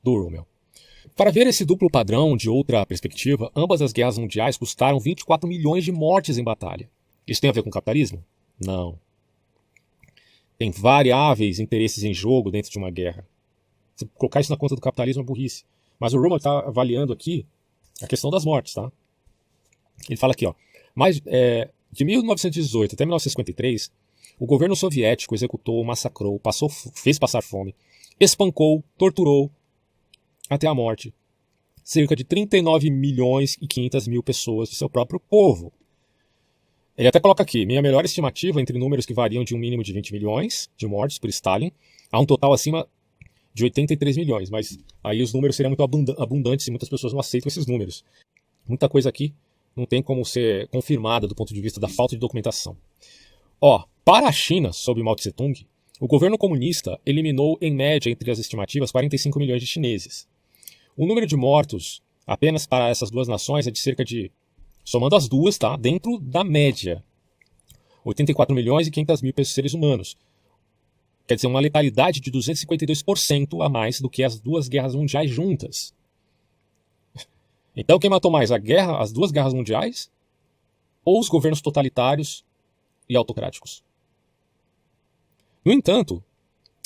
Speaker 1: do Rummel. Para ver esse duplo padrão de outra perspectiva, ambas as guerras mundiais custaram 24 milhões de mortes em batalha. Isso tem a ver com capitalismo? Não. Tem variáveis interesses em jogo dentro de uma guerra. Se colocar isso na conta do capitalismo é burrice. Mas o Rummel está avaliando aqui a questão das mortes, tá? Ele fala aqui, ó, de 1918 até 1953, o governo soviético executou, massacrou, fez passar fome, espancou, torturou, até a morte, cerca de 39 milhões e 500 mil pessoas de seu próprio povo. Ele até coloca aqui, minha melhor estimativa entre números que variam de um mínimo de 20 milhões de mortes por Stalin a um total acima de 83 milhões, mas aí os números seriam muito abundantes e muitas pessoas não aceitam esses números. Muita coisa aqui não tem como ser confirmada do ponto de vista da falta de documentação. Para a China, sob Mao Tse-tung, o governo comunista eliminou, em média, entre as estimativas, 45 milhões de chineses. O número de mortos apenas para essas duas nações é de cerca de, somando as duas, tá, dentro da média, 84 milhões e 500 mil seres humanos. Quer dizer, uma letalidade de 252% a mais do que as duas guerras mundiais juntas. Então, quem matou mais, as duas guerras mundiais ou os governos totalitários e autocráticos? No entanto,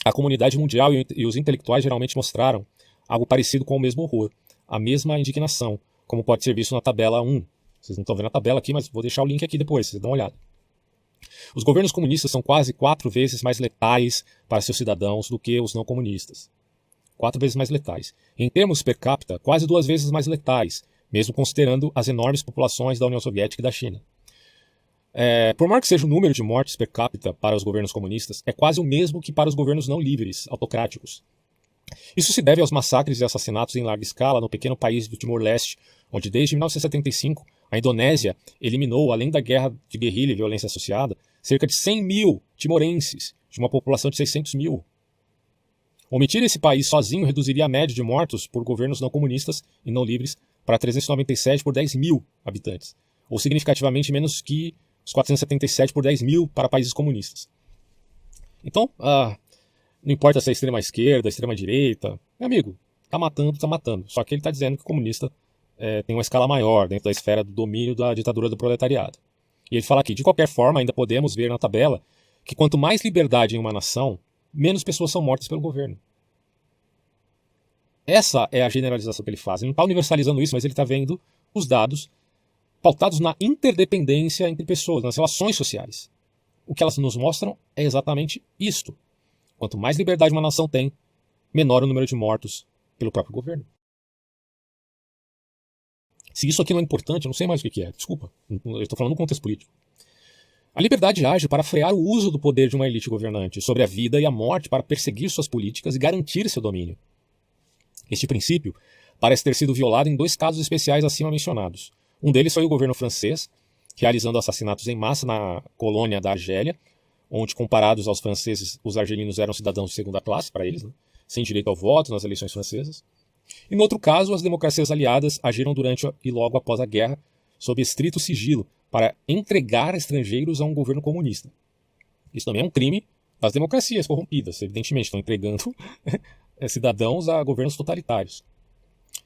Speaker 1: a comunidade mundial e os intelectuais geralmente mostraram algo parecido com o mesmo horror, a mesma indignação, como pode ser visto na tabela 1. Vocês não estão vendo a tabela aqui, mas vou deixar o link aqui depois, vocês dão uma olhada. Os governos comunistas são quase 4 vezes mais letais para seus cidadãos do que os não comunistas. 4 vezes mais letais. Em termos per capita, quase 2 vezes mais letais, mesmo considerando as enormes populações da União Soviética e da China. Por maior que seja o número de mortes per capita para os governos comunistas, é quase o mesmo que para os governos não livres, autocráticos. Isso se deve aos massacres e assassinatos em larga escala no pequeno país do Timor-Leste, onde desde 1975 a Indonésia eliminou, além da guerra de guerrilha e violência associada, cerca de 100 mil timorenses, de uma população de 600 mil. Omitir esse país sozinho reduziria a média de mortos por governos não comunistas e não livres para 397 por 10 mil habitantes, ou significativamente menos que os 477 por 10 mil para países comunistas. Então, não importa se é extrema-esquerda, extrema-direita, meu amigo, tá matando, tá matando. Só que ele está dizendo que o comunista tem uma escala maior dentro da esfera do domínio da ditadura do proletariado. E ele fala aqui, de qualquer forma, ainda podemos ver na tabela que quanto mais liberdade em uma nação, menos pessoas são mortas pelo governo. Essa é a generalização que ele faz. Ele não está universalizando isso, mas ele está vendo os dados pautados na interdependência entre pessoas, nas relações sociais. O que elas nos mostram é exatamente isto. Quanto mais liberdade uma nação tem, menor o número de mortos pelo próprio governo. Se isso aqui não é importante, eu não sei mais o que é. Desculpa, eu estou falando no contexto político. A liberdade age para frear o uso do poder de uma elite governante sobre a vida e a morte para perseguir suas políticas e garantir seu domínio. Este princípio parece ter sido violado em 2 casos especiais acima mencionados. Um deles foi o governo francês, realizando assassinatos em massa na colônia da Argélia, onde, comparados aos franceses, os argelinos eram cidadãos de segunda classe para eles, sem direito ao voto nas eleições francesas. E no outro caso, as democracias aliadas agiram durante e logo após a guerra, sob estrito sigilo, para entregar estrangeiros a um governo comunista. Isso também é um crime das democracias corrompidas, evidentemente, estão entregando cidadãos a governos totalitários.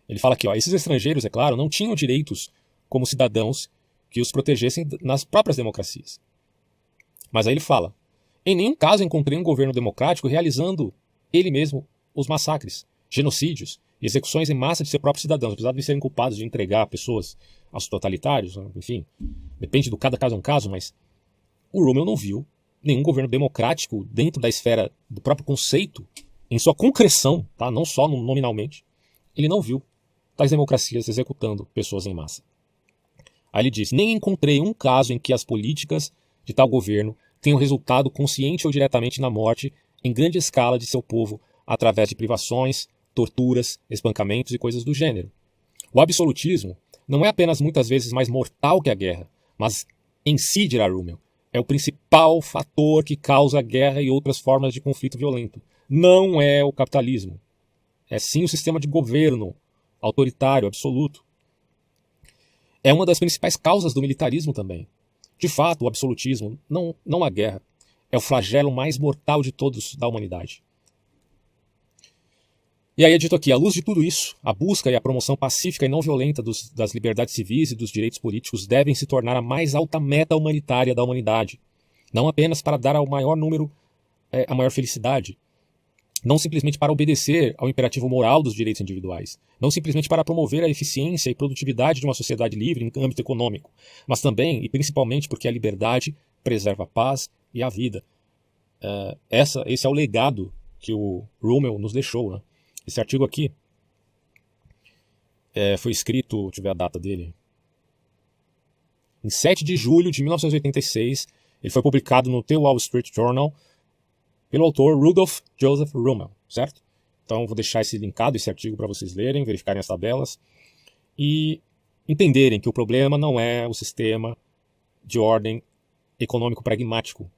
Speaker 1: Ele fala aqui, esses estrangeiros, é claro, não tinham direitos como cidadãos que os protegessem nas próprias democracias. Mas aí ele fala, em nenhum caso encontrei um governo democrático realizando ele mesmo os massacres, genocídios e execuções em massa de seus próprios cidadãos, apesar de serem culpados de entregar pessoas aos totalitários, enfim, depende do cada caso é um caso, mas o Rummel não viu nenhum governo democrático dentro da esfera do próprio conceito, em sua concreção, tá? Não só nominalmente, ele não viu tais democracias executando pessoas em massa. Aí ele diz, nem encontrei um caso em que as políticas de tal governo tenham resultado consciente ou diretamente na morte em grande escala de seu povo através de privações, torturas, espancamentos e coisas do gênero. O absolutismo não é apenas muitas vezes mais mortal que a guerra, mas em si, dirá Rummel, é o principal fator que causa a guerra e outras formas de conflito violento. Não é o capitalismo. É sim o sistema de governo autoritário, absoluto. É uma das principais causas do militarismo também. De fato, o absolutismo, não a guerra, é o flagelo mais mortal de todos da humanidade. E aí é dito aqui, à luz de tudo isso, a busca e a promoção pacífica e não violenta das liberdades civis e dos direitos políticos devem se tornar a mais alta meta humanitária da humanidade. Não apenas para dar ao maior número a maior felicidade, não simplesmente para obedecer ao imperativo moral dos direitos individuais, não simplesmente para promover a eficiência e produtividade de uma sociedade livre em âmbito econômico, mas também e principalmente porque a liberdade preserva a paz e a vida. Esse é o legado que o Rummel nos deixou, né? Esse artigo aqui foi escrito, deixa eu ver a data dele, em 7 de julho de 1986. Ele foi publicado no The Wall Street Journal pelo autor Rudolph Joseph Rummel, certo? Então vou deixar esse artigo para vocês lerem, verificarem as tabelas e entenderem que o problema não é o sistema de ordem econômico pragmático.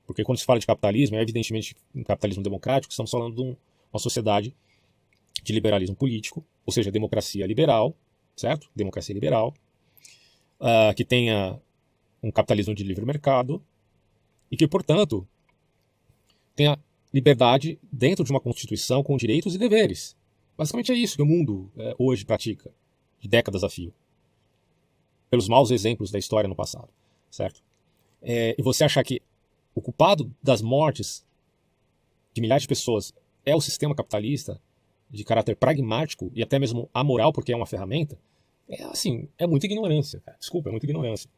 Speaker 1: Porque quando se fala de capitalismo, é evidentemente um capitalismo democrático, estamos falando de uma sociedade de liberalismo político, ou seja, democracia liberal, certo? Democracia liberal, que tenha um capitalismo de livre mercado e que, portanto, tenha liberdade dentro de uma constituição com direitos e deveres. Basicamente é isso que o mundo hoje pratica, de décadas a fio, pelos maus exemplos da história no passado, certo? E você achar que o culpado das mortes de milhares de pessoas é o sistema capitalista de caráter pragmático e até mesmo amoral, porque é uma ferramenta, é muita ignorância, cara. Desculpa, é muita ignorância.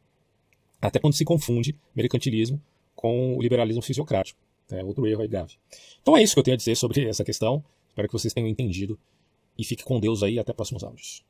Speaker 1: Até quando se confunde mercantilismo com o liberalismo fisiocrático. É outro erro aí grave. Então é isso que eu tenho a dizer sobre essa questão. Espero que vocês tenham entendido. E fique com Deus aí. Até próximos áudios.